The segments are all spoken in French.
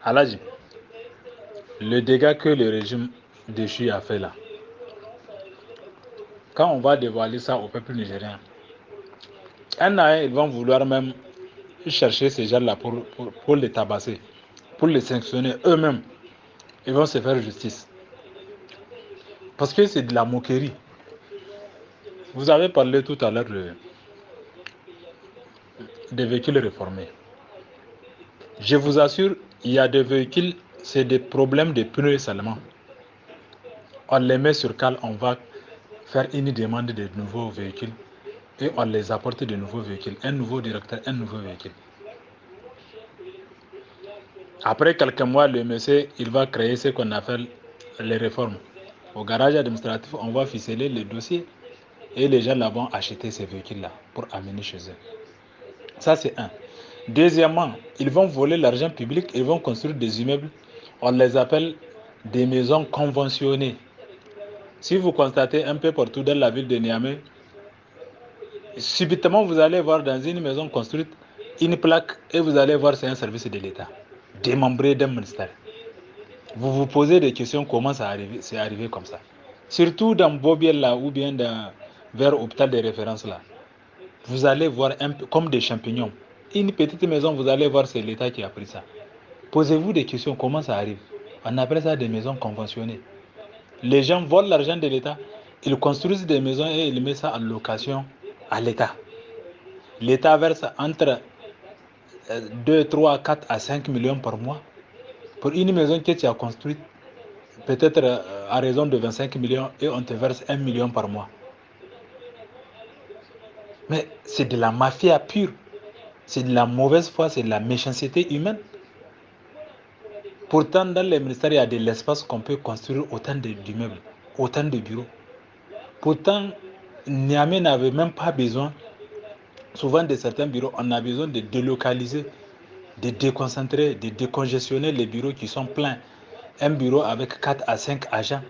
Aladji, le dégât que le régime déchu a fait là, quand on va dévoiler ça au peuple nigérien, un à un, ils vont vouloir même chercher ces gens-là pour les tabasser, pour les sanctionner eux-mêmes. Ils vont se faire justice. Parce que c'est de la moquerie. Vous avez parlé tout à l'heure des véhicules réformés. Je vous assure, il y a des véhicules, c'est des problèmes de pneus seulement. On les met sur cale, on va faire une demande de nouveaux véhicules et on les apporte de nouveaux véhicules. Un nouveau directeur, un nouveau véhicule. Après quelques mois, le monsieur, il va créer ce qu'on appelle les réformes. Au garage administratif, on va ficeler les dossiers et les gens là vont acheter ces véhicules-là pour amener chez eux. Ça, c'est un. Deuxièmement, ils vont voler l'argent public, ils vont construire des immeubles. On les appelle des maisons conventionnées. Si vous constatez un peu partout dans la ville de Niamey, subitement vous allez voir dans une maison construite une plaque et vous allez voir c'est un service de l'État, démembré d'un ministère. Vous vous posez des questions comment c'est arrivé comme ça. Surtout dans Bobiel là ou bien vers l'hôpital de référence là. Vous allez voir un peu comme des champignons. Une petite maison, vous allez voir c'est l'État qui a pris ça. Posez-vous des questions, comment ça arrive? On appelle ça des maisons conventionnées. Les gens volent l'argent de l'État, ils construisent des maisons et ils mettent ça en location à l'État. L'État verse entre 2, 3, 4 à 5 millions par mois pour une maison que tu as construite, peut-être à raison de 25 millions et on te verse 1 million par mois. Mais c'est de la mafia pure, c'est de la mauvaise foi, c'est de la méchanceté humaine. Pourtant, dans les ministères, il y a de l'espace qu'on peut construire autant d'immeubles, autant de bureaux. Pourtant, Niamey n'avait même pas besoin, souvent de certains bureaux, on a besoin de délocaliser, de déconcentrer, de décongestionner les bureaux qui sont pleins. Un bureau avec 4 à 5 agents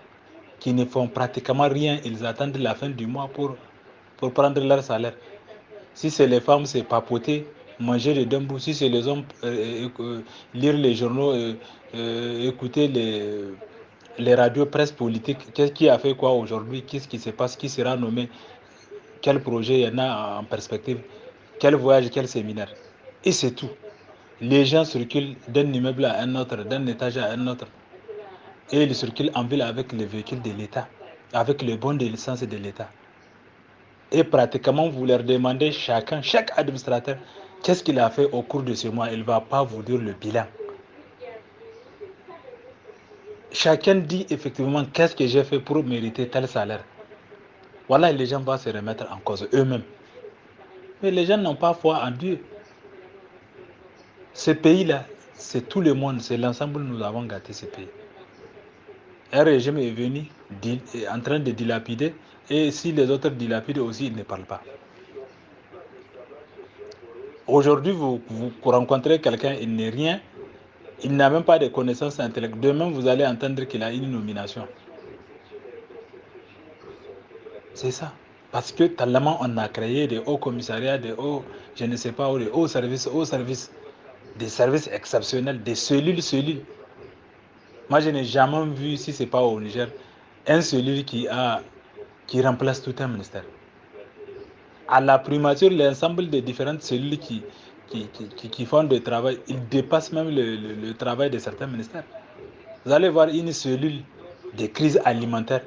qui ne font pratiquement rien, ils attendent la fin du mois pour prendre leur salaire. Si c'est les femmes, c'est papoter, manger des dembous. Si c'est les hommes, lire les journaux, écouter les radios presse politique. Qu'est-ce qui a fait quoi aujourd'hui? Qu'est-ce qui se passe? Qui sera nommé? Quel projet il y en a en perspective? Quel voyage, quel séminaire? Et c'est tout. Les gens circulent d'un immeuble à un autre, d'un étage à un autre. Et ils circulent en ville avec les véhicules de l'État, avec les bons de licence de l'État. Et pratiquement, vous leur demandez chacun, chaque administrateur, qu'est-ce qu'il a fait au cours de ce mois. Il ne va pas vous dire le bilan. Chacun dit effectivement qu'est-ce que j'ai fait pour mériter tel salaire. Voilà, les gens vont se remettre en cause eux-mêmes. Mais les gens n'ont pas foi en Dieu. Ce pays-là, c'est tout le monde, c'est l'ensemble, nous avons gâté ce pays. Un régime est venu en train de dilapider, et si les autres dilapident aussi, ils ne parlent pas. Aujourd'hui, vous rencontrez quelqu'un, il n'est rien, il n'a même pas de connaissances intellectuelles. Demain, vous allez entendre qu'il a une nomination. C'est ça. Parce que tellement on a créé des hauts commissariats, des hauts, je ne sais pas où, des hauts services, des services exceptionnels, des cellules. Moi, je n'ai jamais vu, si ce n'est pas au Niger, un cellule qui remplace tout un ministère. À la primature, l'ensemble des différentes cellules qui font du travail, ils dépassent même le travail de certains ministères. Vous allez voir une cellule de crise alimentaire.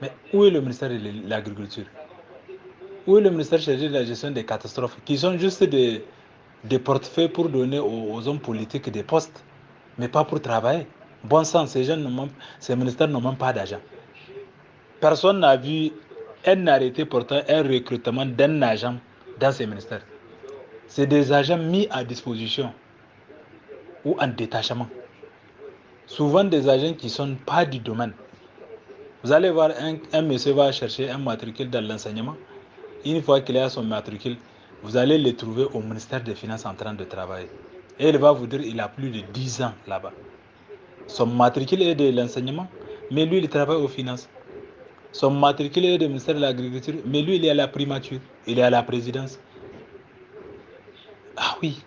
Mais où est le ministère de l'Agriculture? Où est le ministère chargé de la gestion des catastrophes? Qui sont juste des portefeuilles pour donner aux hommes politiques des postes, mais pas pour travailler. Bon sang, ces ministères n'ont même pas d'argent. Personne n'a vu un arrêté portant un recrutement d'un agent dans ces ministères. C'est des agents mis à disposition ou en détachement. Souvent des agents qui ne sont pas du domaine. Vous allez voir, un monsieur va chercher un matricule dans l'enseignement. Une fois qu'il a son matricule, vous allez le trouver au ministère des Finances en train de travailler. Et il va vous dire qu'il a plus de 10 ans là-bas. Son matricule est de l'enseignement, mais lui, il travaille aux finances. Son matricule est du ministère de l'Agriculture, mais lui, il est à la primature, il est à la présidence. Ah oui,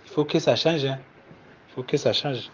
il faut que ça change. Hein. faut que ça change.